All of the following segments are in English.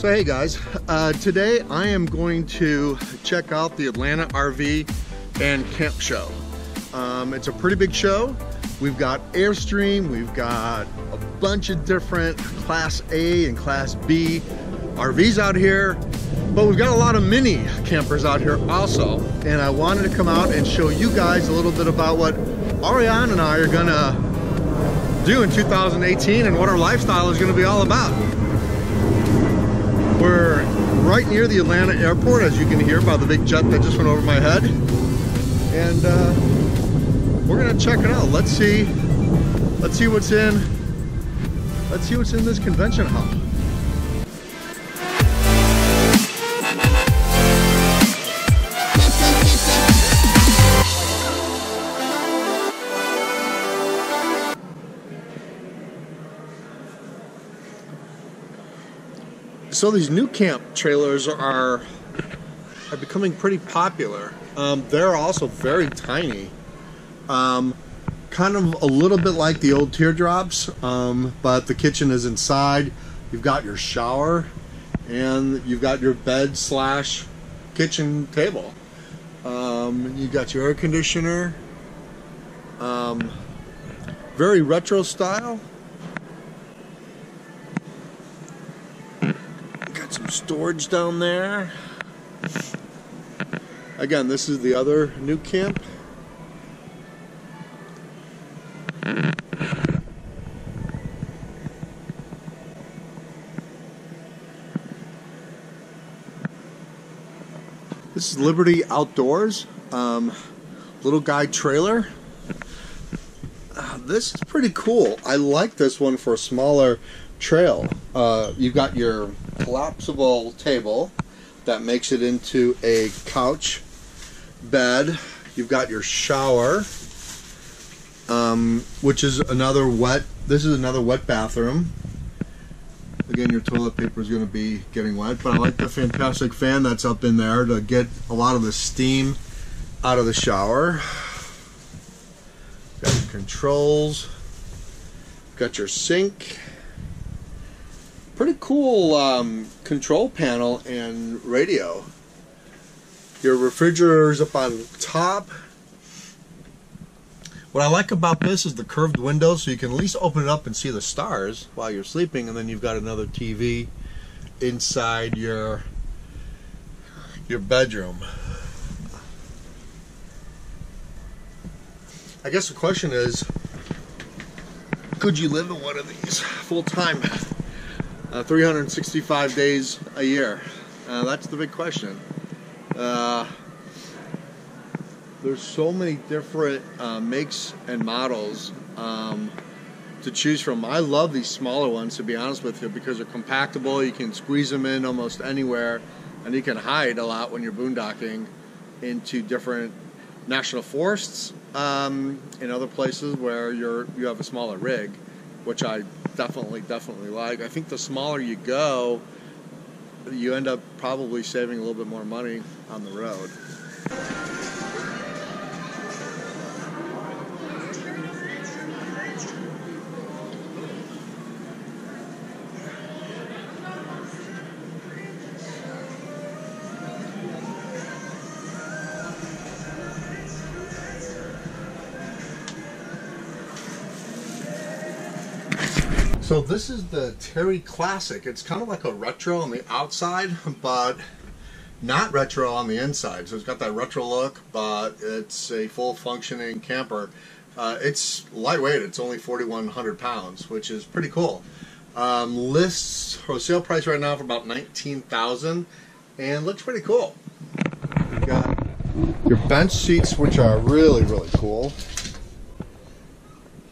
So hey guys, today I am going to check out the Atlanta RV and Camp Show. It's a pretty big show. We've got Airstream, we've got a bunch of different Class A and Class B RVs out here, but we've got a lot of mini campers out here also. And I wanted to come out and show you guys a little bit about what Ariane and I are gonna do in 2018 and what our lifestyle is gonna be all about. We're right near the Atlanta airport, as you can hear by the big jet that just went over my head. And we're gonna check it out. Let's see what's in this convention hall. So these new camp trailers are becoming pretty popular. They're also very tiny. Kind of a little bit like the old teardrops, but the kitchen is inside. You've got your shower and you've got your bed slash kitchen table. You've got your air conditioner. Very retro style. Some storage down there. Again, this is the other new camp. This is Liberty Outdoors, little guy trailer. This is pretty cool. I like this one for a smaller trail. You've got your collapsible table that makes it into a couch bed. You've got your shower, which is another wet. This is another wet bathroom. Again, your toilet paper is going to be getting wet, but I like the fantastic fan that's up in there to get a lot of the steam out of the shower. Got your controls. Got your sink. Pretty cool control panel and radio. Your refrigerator's up on top. What I like about this is the curved window, so you can at least open it up and see the stars while you're sleeping, and then you've got another TV inside your bedroom. I guess the question is, could you live in one of these full time? 365 days a year. That's the big question. There's so many different makes and models to choose from. I love these smaller ones, to be honest with you, because they're compactable. You can squeeze them in almost anywhere, and you can hide a lot when you're boondocking into different national forests and other places where you have a smaller rig, which I definitely like. I think the smaller you go, you end up probably saving a little bit more money on the road. So this is the Terry Classic. It's kind of like a retro on the outside, but not retro on the inside. So it's got that retro look, but it's a full functioning camper. It's lightweight. It's only 4,100 pounds, which is pretty cool. Lists for sale price right now for about $19,000, and looks pretty cool. You got your bench seats, which are really cool.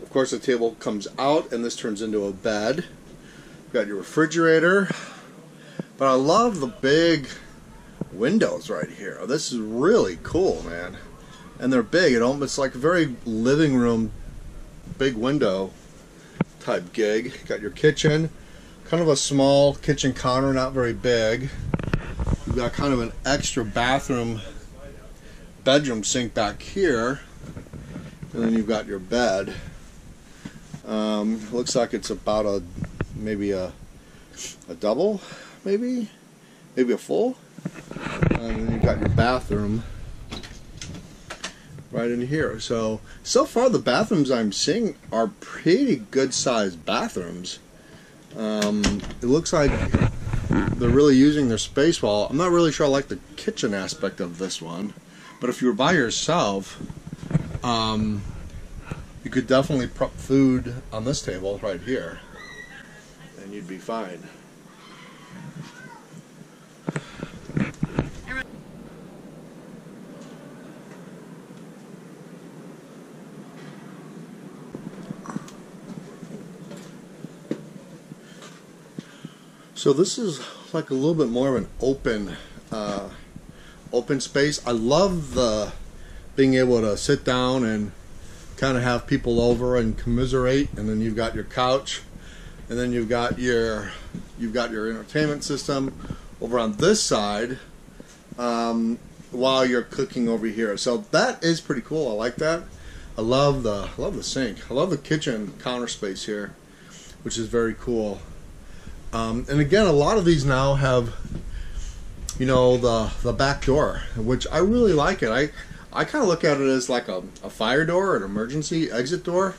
Of course, the table comes out and this turns into a bed. You've got your refrigerator, but I love the big windows right here. This is really cool, man. And they're big. It's like a very living room, big window type gig. Got your kitchen, kind of a small kitchen counter, not very big. You've got kind of an extra bedroom sink back here, and then you've got your bed. Looks like it's about maybe a double. maybe a full. And then you've got your bathroom right in here. So far the bathrooms I'm seeing are pretty good sized bathrooms. It looks like they're really using their space well. I'm not really sure I like the kitchen aspect of this one, but if you were by yourself, you could definitely prep food on this table right here and you'd be fine. So this is like a little bit more of an open space. I love the being able to sit down and kind of have people over and commiserate, and then you've got your couch, and then you've got your entertainment system over on this side while you're cooking over here. So that is pretty cool. I like that. I love the sink. I love the kitchen counter space here, which is very cool. And again, a lot of these now have, you know, the back door, which I really like it. I kind of look at it as like a fire door, an emergency exit door.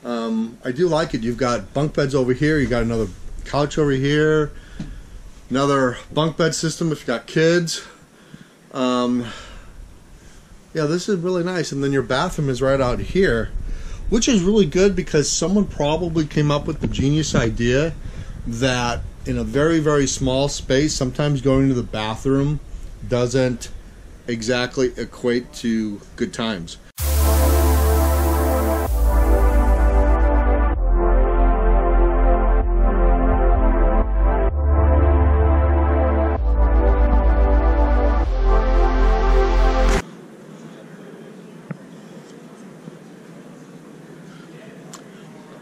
I do like it. You've got bunk beds over here. You got another couch over here. Another bunk bed system if you got kids. Yeah, this is really nice. And then your bathroom is right out here, which is really good because someone probably came up with the genius idea that in a very, very small space, sometimes going to the bathroom doesn't exactly equate to good times.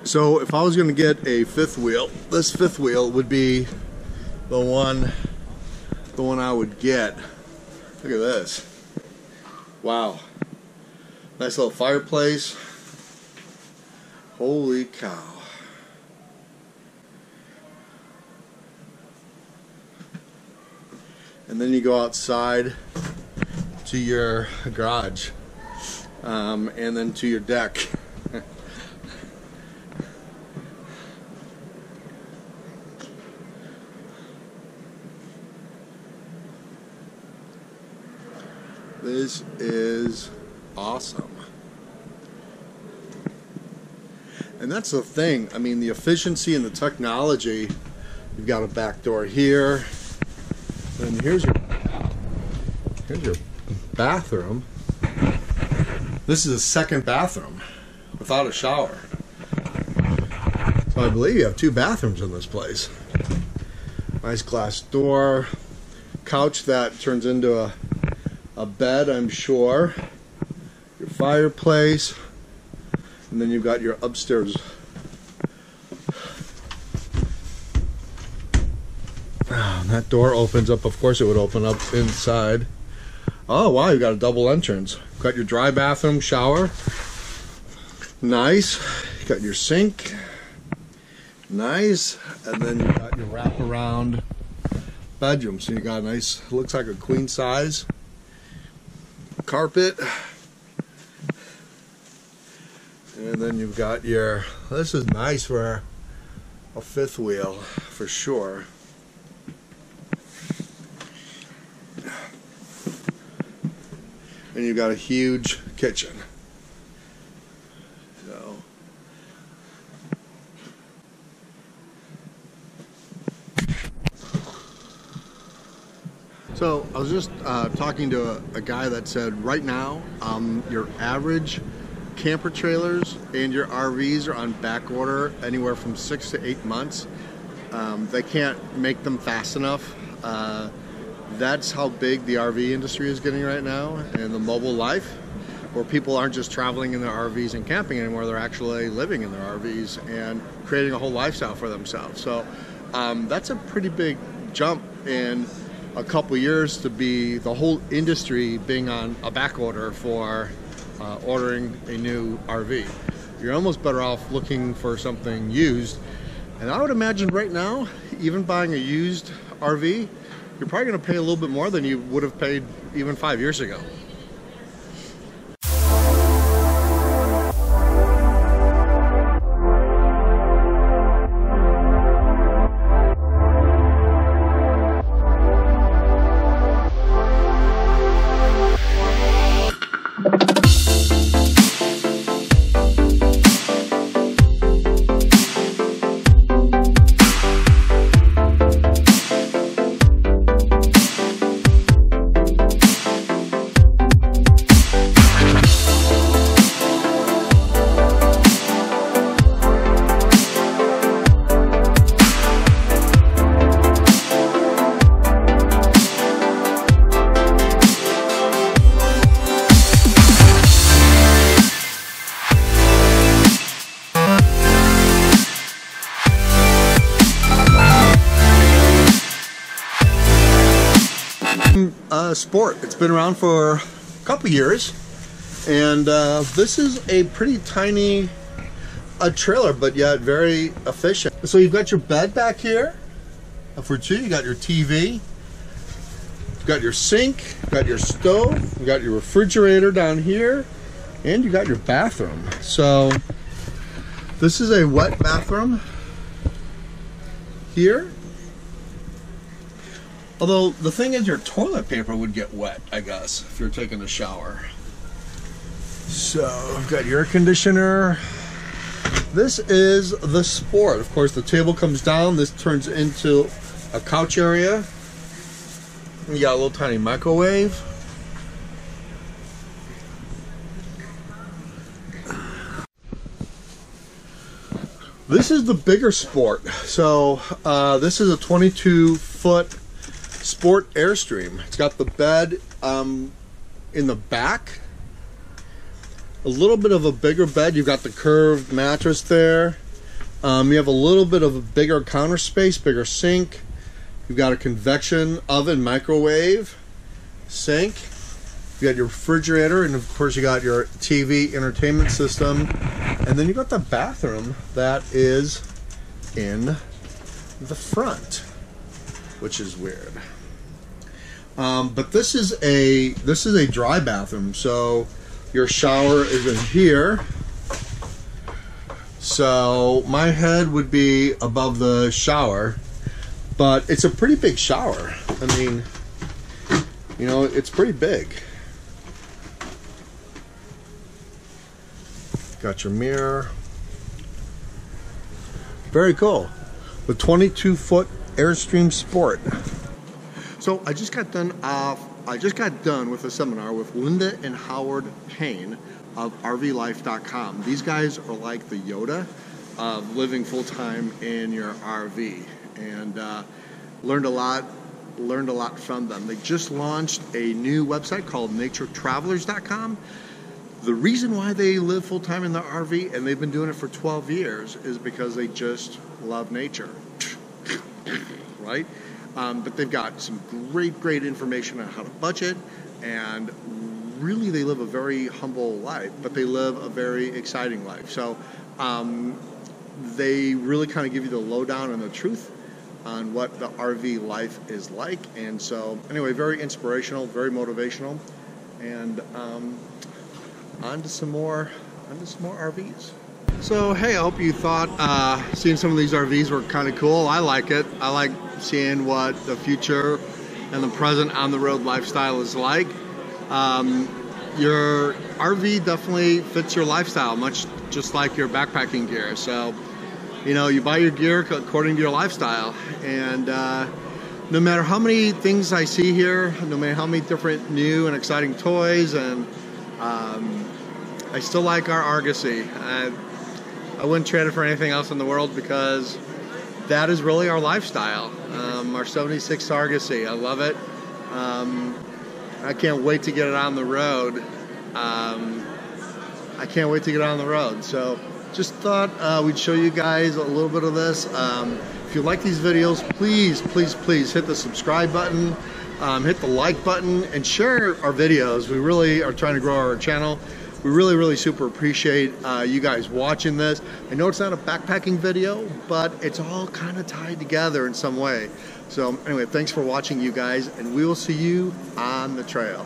So if I was going to get a fifth wheel, this fifth wheel would be the one I would get. Look at this. Wow. Nice little fireplace. Holy cow. And then you go outside to your garage, and then to your deck. This is awesome. And that's the thing. I mean, the efficiency and the technology. You've got a back door here. And here's your bathroom. This is a second bathroom without a shower. So I believe you have two bathrooms in this place. Nice glass door. Couch that turns into a bed, I'm sure. Your fireplace. And then you've got your upstairs. And that door opens up. Of course it would open up inside. Oh wow, you've got a double entrance. Got your dry bathroom, shower. Nice. You got your sink. Nice. And then you got your wraparound bedroom. So you got a nice, looks like a queen size carpet. And then you've got your, this is nice for a fifth wheel for sure. And you've got a huge kitchen. So I was just talking to a guy that said right now your average camper trailers and your RVs are on back order anywhere from 6 to 8 months. They can't make them fast enough. That's how big the RV industry is getting right now, and the mobile life, where people aren't just traveling in their RVs and camping anymore, they're actually living in their RVs and creating a whole lifestyle for themselves. So that's a pretty big jump in a couple years to be the whole industry being on a back order for ordering a new RV. You're almost better off looking for something used. And I would imagine right now, even buying a used RV, you're probably going to pay a little bit more than you would have paid even 5 years ago. Sport. It's been around for a couple years, and this is a pretty tiny trailer, but yet very efficient. So you've got your bed back here for two. You got your TV, you've got your sink, you've got your stove, you've got your refrigerator down here, and you got your bathroom. So this is a wet bathroom here. Although the thing is, your toilet paper would get wet, I guess, if you're taking a shower. So I've got your air conditioner. This is the Sport. Of course, the table comes down. This turns into a couch area. You got a little tiny microwave. This is the bigger Sport. So this is a 22-foot Sport Airstream. It's got the bed in the back, a little bit of a bigger bed. You've got the curved mattress there. You have a little bit of a bigger counter space, bigger sink. You've got a convection oven, microwave, sink. You got your refrigerator, and of course you got your TV entertainment system, and then you got the bathroom that is in the front, which is weird. But this is a dry bathroom, so your shower is in here. So my head would be above the shower, but it's a pretty big shower. I mean, you know, it's pretty big. Got your mirror. Very cool. The 22-foot Airstream Sport. So I just got done with a seminar with Linda and Howard Payne of RVLife.com. These guys are like the Yoda of living full-time in your RV, and learned a lot from them. They just launched a new website called NatureTravelers.com. The reason why they live full-time in the RV, and they've been doing it for 12 years, is because they just love nature, right? But they've got some great information on how to budget, and really they live a very humble life, but they live a very exciting life. So they really kind of give you the lowdown and the truth on what the RV life is like. And so anyway, very inspirational, very motivational, and on to some more RVs. So hey, I hope you thought seeing some of these RVs were kind of cool. I like it. I like seeing what the future and the present on the road lifestyle is like. Your RV definitely fits your lifestyle, much just like your backpacking gear. So, you know, you buy your gear according to your lifestyle. And no matter how many things I see here, no matter how many different new and exciting toys, and I still like our Argosy. I wouldn't trade it for anything else in the world, because that is really our lifestyle. Our 76 Argosy, I love it. I can't wait to get it on the road. So just thought we'd show you guys a little bit of this. If you like these videos, please hit the subscribe button, hit the like button, and share our videos. We really are trying to grow our channel. We really super appreciate you guys watching this. I know it's not a backpacking video, but it's all kind of tied together in some way. So anyway, thanks for watching, you guys, and we will see you on the trail.